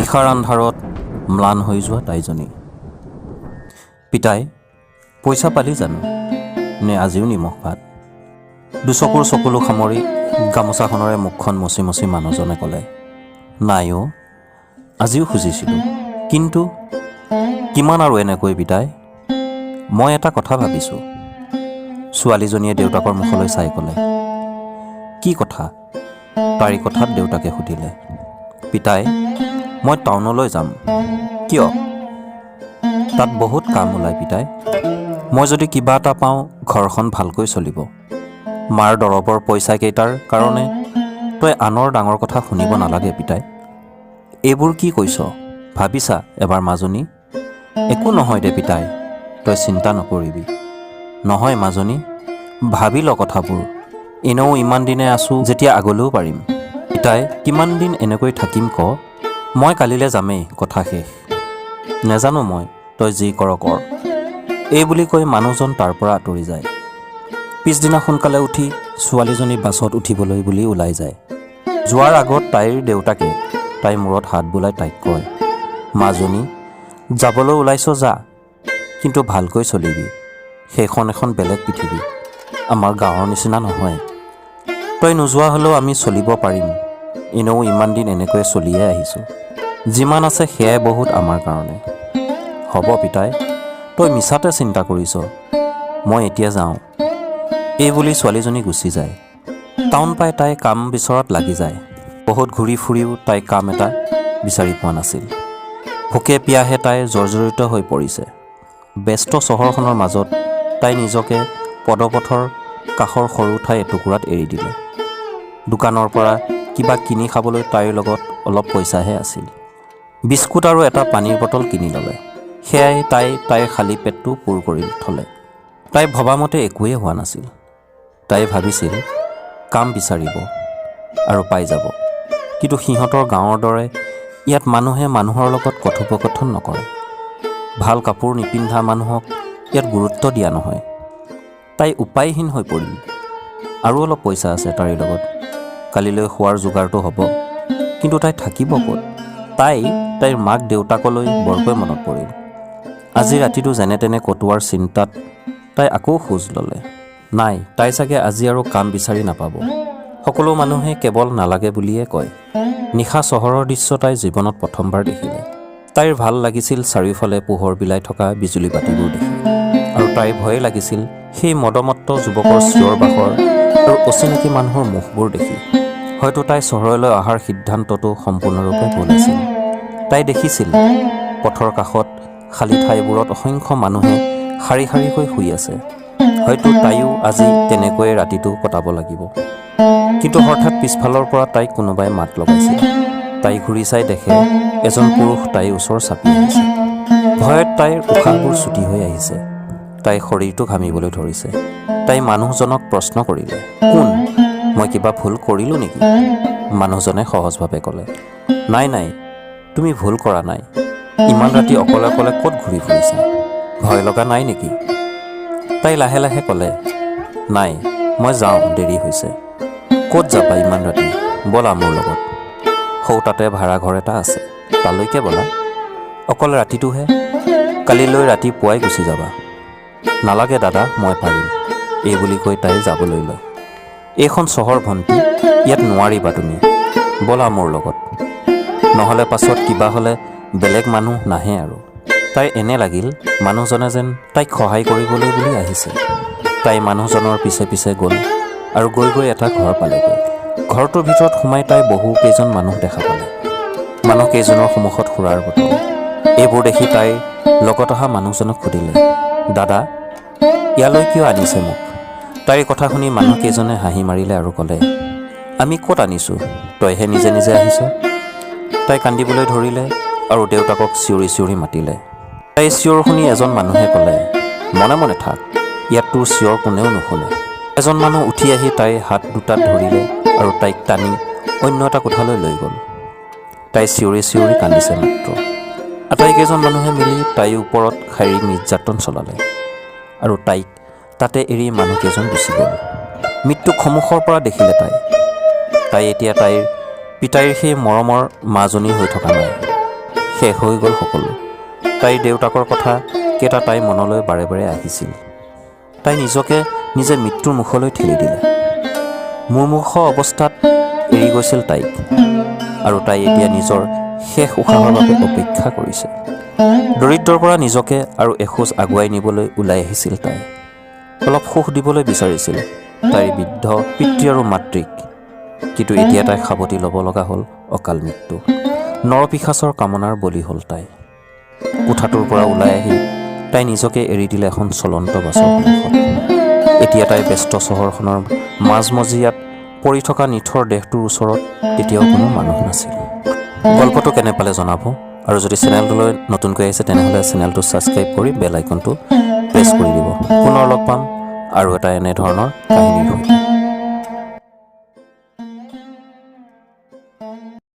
নিশাৰ আন্ধাৰত ম্লান হৈ যোৱা তাইজনী। পিতাই পইচা পালি জানো নে আজিও নিমখ ভাত? দুচকুৰ চকুলো সামৰি গামোচাখনৰে মুখখন মচি মচি মানুহজনে ক'লে, নাই অ', আজিও খুজিছিলোঁ, কিন্তু কিমান আৰু এনেকৈ পিতাই? মই এটা কথা ভাবিছোঁ। ছোৱালীজনীয়ে দেউতাকৰ মুখলৈ চাই ক'লে, কি কথা? তাইৰ কথাত দেউতাকে সুধিলে, পিতাই মই টাউনলৈ যাম। কিয়? তাত বহুত কাম ওলায় পিতাই। মই যদি কিবা এটা পাওঁ ঘৰখন ভালকৈ চলিব। মাৰ দৰৱৰ পইচাকেইটাৰ কাৰণে তই আনৰ ডাঙৰ কথা শুনিব নালাগে পিতাই। এইবোৰ কি কৈছ ভাবিছা এবাৰ মাজনী? একো নহয় দে পিতাই, তই চিন্তা নকৰিবি। নহয় মাজনী, ভাবি ল কথাবোৰ। এনেও ইমান দিনে আছোঁ যেতিয়া আগলৈও পাৰিম। পিতাই কিমান দিন এনেকৈ থাকিম ক? মই কালিলৈ যামেই, কথা শেষ। নেজানো মই, তই যি কৰ কৰ। এই বুলি কৈ মানুহজন তাৰ পৰা আঁতৰি যায়। পিছদিনা সোনকালে উঠি ছোৱালীজনী বাছত উঠিবলৈ বুলি ওলাই যায়। যোৱাৰ আগত তাইৰ দেউতাকে তাইৰ মূৰত হাত বোলাই তাইক কয়, মাজনী যাবলৈ ওলাইছ যা, কিন্তু ভালকৈ চলিবি। সেইখন এখন বেলেগ পৃথিৱী, আমাৰ গাঁৱৰ নিচিনা নহয়। তই নোযোৱা হ'লেও আমি চলিব পাৰিম। এনেও ইমান দিন এনেকৈ চলিয়ে আহিছোঁ। যিমান আছে সেয়াই বহুত আমাৰ কাৰণে। হ'ব পিতাই, তই মিছাতে চিন্তা কৰিছ। মই এতিয়া যাওঁ। এই বুলি ছোৱালীজনী গুচি যায়। টাউন পাই তাই কাম বিচৰাত লাগি যায়। বহুত ঘূৰি ফুৰিও তাই কাম এটা বিচাৰি পোৱা নাছিল। ভোকে পিয়াহে তাই জৰ্জৰিত হৈ পৰিছে। ব্যস্ত চহৰখনৰ মাজত তাই নিজকে পদপথৰ কাষৰ সৰু ঠাই এটুকুৰাত এৰি দিলে। দোকানৰ পৰা কিবা কিনি খাবলৈ তাইৰ লগত অলপ পইচাহে আছিল। বিস্কুট আৰু এটা পানীৰ বটল কিনি ল'লে। সেয়াই তাইৰ খালী পেটটো পূৰ কৰি থ'লে। তাই ভবামতে একোৱেই হোৱা নাছিল। তাই ভাবিছিল কাম বিচাৰিব আৰু পাই যাব, কিন্তু সিহঁতৰ গাঁৱৰ দৰে ইয়াত মানুহে মানুহৰ লগত কথোপকথন নকৰে। ভাল কাপোৰ নিপিন্ধা মানুহক ইয়াত গুৰুত্ব দিয়া নহয়। তাই উপায়হীন হৈ পৰিল। আৰু অলপ পইচা আছে তাইৰ লগত, কালিলৈ খোৱাৰ যোগাৰটো হ'ব, কিন্তু তাই থাকিব ক'ত? তাইৰ মাক দেউতাকলৈ বৰকৈ মনত পৰিল। আজি ৰাতিটো যেনে তেনে কটোৱাৰ চিন্তাত তাই আকৌ খোজ ল'লে। নাই, তাই চাগে আজি আৰু কাম বিচাৰি নাপাব। সকলো মানুহে কেৱল নালাগে বুলিয়ে কয়। নিশা চহৰৰ দৃশ্য তাই জীৱনত প্ৰথমবাৰ দেখিলে। তাইৰ ভাল লাগিছিল চাৰিওফালে পোহৰ বিলাই থকা বিজুলী বাতিবোৰ দেখি। আৰু তাইৰ ভয়ে লাগিছিল সেই মদমত্ত যুৱকৰ চিঞৰ বাখৰ আৰু অচিনাকি মানুহৰ মুখবোৰ দেখি। হয়তো তাই চহৰলৈ অহাৰ সিদ্ধান্তটো সম্পূৰ্ণৰূপে ভুল আছিল। তাই দেখিছিল পথৰ কাষত খালী ঠাইবোৰত অসংখ্য মানুহে শাৰী শাৰীকৈ শুই আছে। হয়তো তাইও আজি তেনেকৈয়ে ৰাতিটো কটাব লাগিব। কিন্তু হঠাৎ পিছফালৰ পৰা তাইক কোনোবাই মাত লগাইছিল। তাই ঘূৰি চাই দেখে এজন পুৰুষ তাইৰ ওচৰ চাপি আহিছে। ভয়ত তাইৰ উশাহবোৰ চুটি হৈ আহিছে। তাইৰ শৰীৰটো ঘামিবলৈ ধৰিছে। তাই মানুহজনক প্ৰশ্ন কৰিলে, কোন? মই কিবা ভুল কৰিলোঁ নেকি? মানুহজনে সহজভাৱে ক'লে, নাই, তুমি ভুল কৰা নাই। ইমান ৰাতি অকলে অকলে ক'ত ঘূৰি ফুৰিছা? ভয় লগা নাই নেকি? তাই লাহে লাহে ক'লে, নাই, মই যাওঁ, দেৰি হৈছে। ক'ত যাবা ইমান ৰাতি? ব'লা মোৰ লগত। সৌ তাতে ভাড়াঘৰ এটা আছে, তালৈকে ব'লা। অকল ৰাতিটোহে, কালিলৈ ৰাতিপুৱাই গুচি যাবা। নালাগে দাদা, মই পাৰিম। এই বুলি কৈ তাই যাবলৈ লয়। এইখন চহৰ ভণ্টি, ইয়াত নোৱাৰিবা তুমি। ব'লা মোৰ লগত, নহ'লে পাছত কিবা হ'লে বেলেগ মানুহ নাহে আৰু। তাইৰ এনে লাগিল মানুহজনে যেন তাইক সহায় কৰিবলৈ বুলি আহিছে। তাই মানুহজনৰ পিছে পিছে গ'ল আৰু গৈ গৈ এটা ঘৰ পালেগৈ। ঘৰটোৰ ভিতৰত সোমাই তাই বহু কেইজন মানুহ দেখা পালে। মানুহকেইজনৰ সন্মুখত সুৰাৰ বটল। এইবোৰ দেখি তাইৰ লগত অহা মানুহজনক সুধিলে, দাদা, ইয়ালৈ কিয় আনিছে মোক? তাইৰ কথা শুনি মানুহকেইজনে হাঁহি মাৰিলে আৰু ক'লে, আমি ক'ত আনিছোঁ, তইহে নিজে নিজে আহিছ। তাই কান্দিবলৈ ধৰিলে আৰু দেউতাকক চিঞৰি চিঞৰি মাতিলে। তাইৰ চিঞৰ শুনি এজন মানুহে ক'লে, মনে মনে থাক, ইয়াত তোৰ চিঞৰ কোনেও নুশুনে। এজন মানুহ উঠি আহি তাইৰ হাত দুটাত ধৰিলে আৰু তাইক টানি অন্য এটা কোঠালৈ লৈ গ'ল। তাই চিঞৰি চিঞৰি কান্দিছে মাত্ৰ। আটাইকেইজন মানুহে মিলি তাইৰ ওপৰত শাৰীৰিক নিৰ্যাতন চলালে আৰু তাইক তাতে এৰি মানুহকেইজন গুচি গ'ল। মৃত্যুক সন্মুখৰ পৰা দেখিলে তাই এতিয়া তাইৰ পিতাইৰ সেই মৰমৰ মাজনী হৈ থকা নাই। শেষ হৈ গ'ল সকলো। তাইৰ দেউতাকৰ কথা কেইটা তাইৰ মনলৈ বাৰে বাৰে আহিছিল। তাই নিজকে নিজে মৃত্যুৰ মুখলৈ ঠেলি দিলে। মুৰ্মূৰ্ষ অৱস্থাত এৰি গৈছিল তাইক, আৰু তাই এতিয়া নিজৰ শেষ উশাহৰ বাবে অপেক্ষা কৰিছে। দৰিদ্ৰৰ পৰা নিজকে আৰু এখোজ আগুৱাই নিবলৈ ওলাই আহিছিল তাই। অলপ সুখ দিবলৈ বিচাৰিছিল তাইৰ বৃদ্ধ পিতৃ আৰু মাতৃক, কিন্তু এতিয়া তাই সাৱটি ল'ব লগা হ'ল অকাল মৃত্যু। নৰপিশাচৰ কামনাৰ বলি হ'ল তাই। কোঠাটোৰ পৰা ওলাই আহি তাই নিজকে এৰি দিলে এখন চলন্ত বাছৰ সন্মুখত। এতিয়া তাই ব্যস্ত চহৰখনৰ মাজমজিয়াত পৰি থকা নিথৰ দেহটোৰ ওচৰত এতিয়াও কোনো মানুহ নাছিল। গল্পটো কেনে পালে জনাব, আৰু যদি চেনেলটোলৈ নতুনকৈ আহিছে তেনেহ'লে চেনেলটো ছাবস্ক্ৰাইব কৰি বেল আইকনটো প্ৰেছ কৰি দিব। পুনৰ লগ পাম আৰু এটা এনেধৰণৰ কাহিনীৰ সৈতে।